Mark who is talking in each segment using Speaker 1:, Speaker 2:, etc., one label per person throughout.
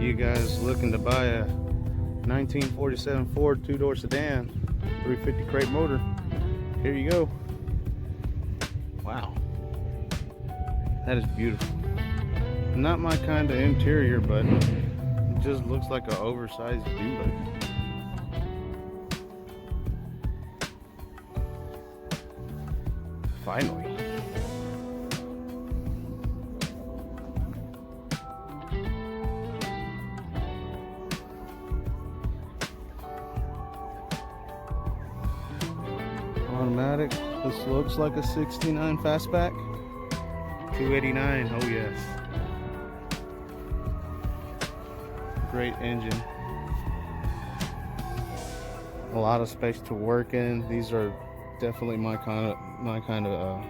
Speaker 1: you guys looking to buy a 1947 Ford two-door sedan, 350 crate motor, here you go. Wow, that is beautiful. Not my kind of interior, but it just looks like an oversized Buick. Finally. Automatic. This looks like a 69 fastback. 289. Oh yes. Great engine. A lot of space to work in. These are definitely my kind of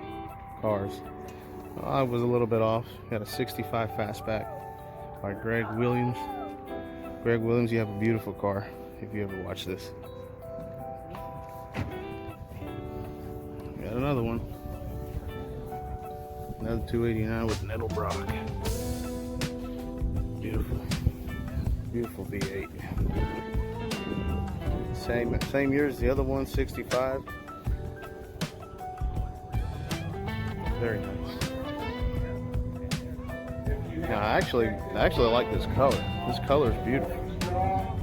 Speaker 1: cars. I was a little bit off. Got a 65 fastback by Greg Williams. Greg Williams, you have a beautiful car if you ever watch this. Got another one. Another 289 with Nettelbrock. Beautiful. Beautiful V8. Same year as the other one, 65. Very nice. Now I actually like this color. This color is beautiful.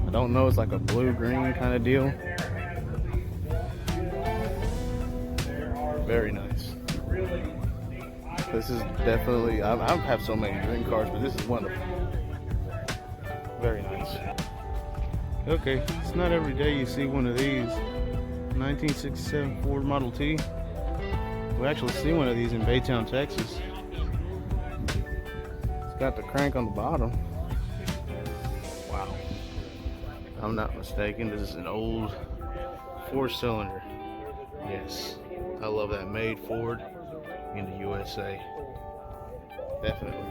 Speaker 1: I don't know, it's like a blue-green kind of deal. Very nice. This is definitely, I have so many dream cars, but this is one of them. Very nice. Okay, it's not every day you see one of these. 1967 Ford Model T. We actually see one of these in Baytown, Texas. It's got the crank on the bottom. Wow. If I'm not mistaken, this is an old 4-cylinder. Yes. I love that, made Ford in the USA. Definitely.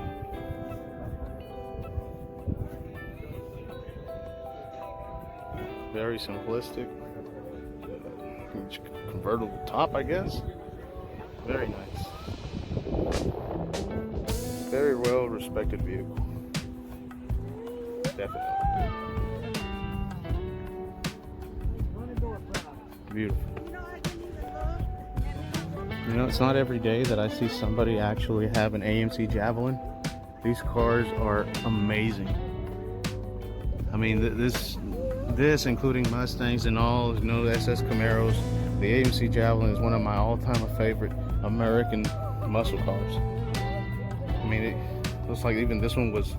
Speaker 1: Very simplistic. Convertible top, I guess. Very nice. Very well respected vehicle. Definitely. Beautiful. You know, it's not every day that I see somebody actually have an AMC Javelin. These cars are amazing. I mean, this including Mustangs and all, you know, SS Camaros. The AMC Javelin is one of my all-time favorite American muscle cars. I mean, it looks like even this one was.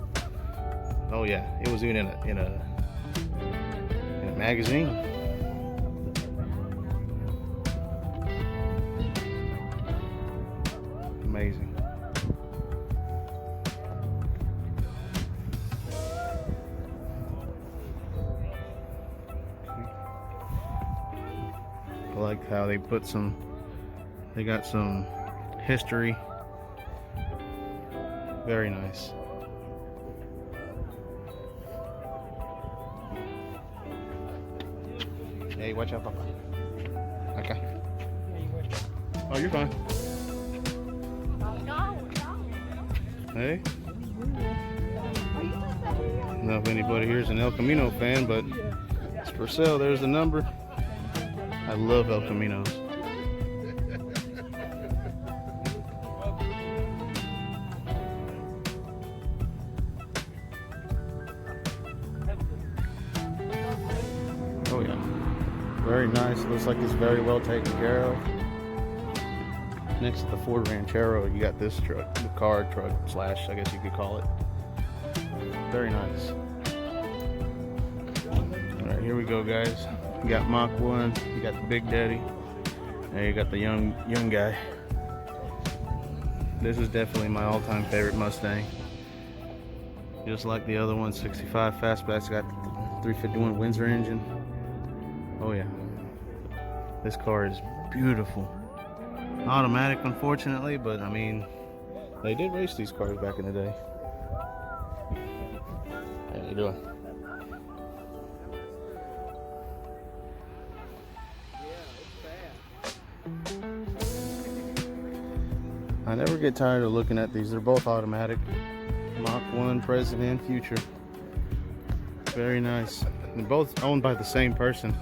Speaker 1: Oh yeah, it was even in a magazine. Amazing. I like how they put they got some history. Very nice. Hey, watch out, Papa. Okay. Oh, you're fine. Hey. I don't know if anybody here is an El Camino fan, but it's for sale. There's the number. I love El Caminos. Oh yeah. Very nice. Looks like it's very well taken care of. Next to the Ford Ranchero, you got this truck, the car truck slash, I guess you could call it. Very nice. All right, here we go, guys. You got Mach 1, you got the Big Daddy, and you got the young guy. This is definitely my all-time favorite Mustang. Just like the other one, 65 fastback's got the 351 Windsor engine. Oh yeah, this car is beautiful. Automatic, unfortunately, but I mean, they did race these cars back in the day. How you doing? I never get tired of looking at these. They're both automatic. Mach 1, present and future. Very nice. They're both owned by the same person.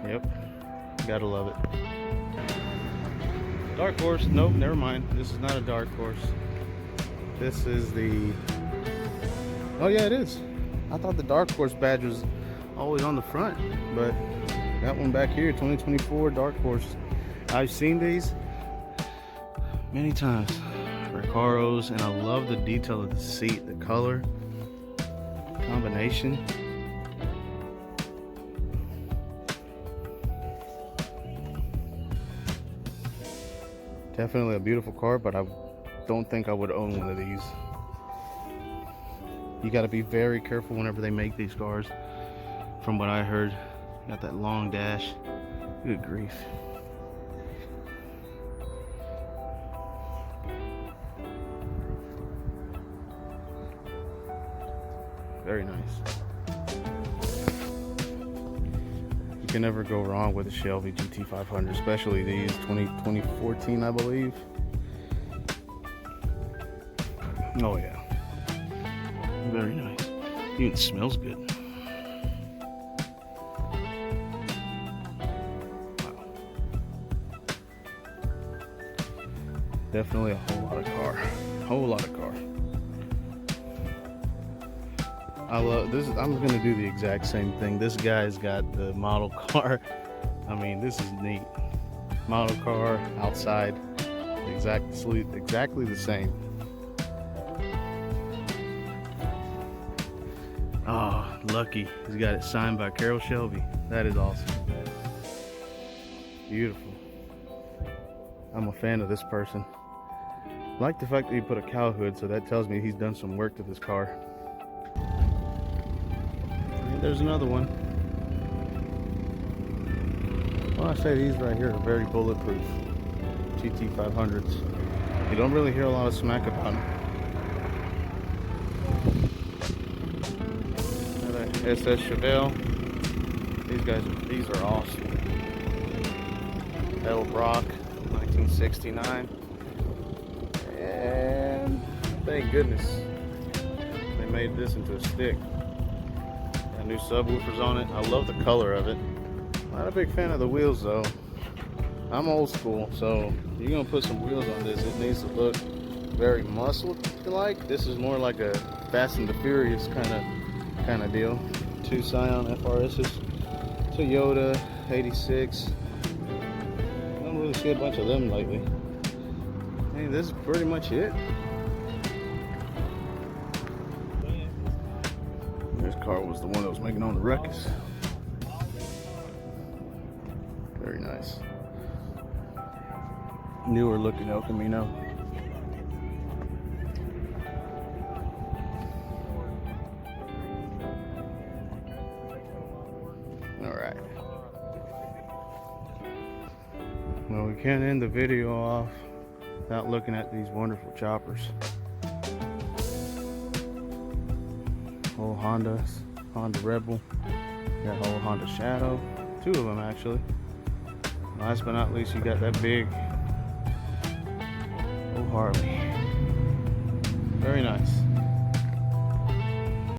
Speaker 1: Yep. Gotta love it. Dark horse. Nope, never mind. This is not a dark horse. This is the... Oh yeah, it is. I thought the dark horse badge was always on the front, but that one back here, 2024 dark horse. I've seen these many times. Recaros, and I love the detail of the seat, the color combination. Definitely a beautiful car, but I don't think I would own one of these. You got to be very careful whenever they make these cars. From what I heard, got that long dash. Good grief. Very nice. You can never go wrong with a Shelby GT500, especially these 2014, I believe. Oh yeah, very nice. Even smells good. Wow. Definitely a whole lot of car. Whole lot of car. I love this. I'm gonna do the exact same thing. This guy's got the model car. I mean, this is neat. Model car outside, exactly the same. Oh, lucky. He's got it signed by Carroll Shelby. That is awesome. Beautiful. I'm a fan of this person. I like the fact that he put a cow hood, so that tells me he's done some work to this car. And there's another one. Well, I say these right here are very bulletproof. GT500s. You don't really hear a lot of smack about them. SS Chevelle. These are awesome. L Brock, 1969. And thank goodness they made this into a stick. Got new subwoofers on it. I love the color of it. Not a big fan of the wheels though. I'm old school, so if you're gonna put some wheels on this, it needs to look very muscle-like. This is more like a Fast and the Furious kind of deal. Two Scion FRSs, Toyota 86. I don't really see a bunch of them lately. Hey, this is pretty much it. This car was the one that was making on the ruckus. Very nice. Newer looking El Camino. Alright. Well, we can't end the video off without looking at these wonderful choppers. Whole Hondas, Honda Rebel, got a whole Honda Shadow, two of them actually. Last but not least, you got that big old Harley. Very nice.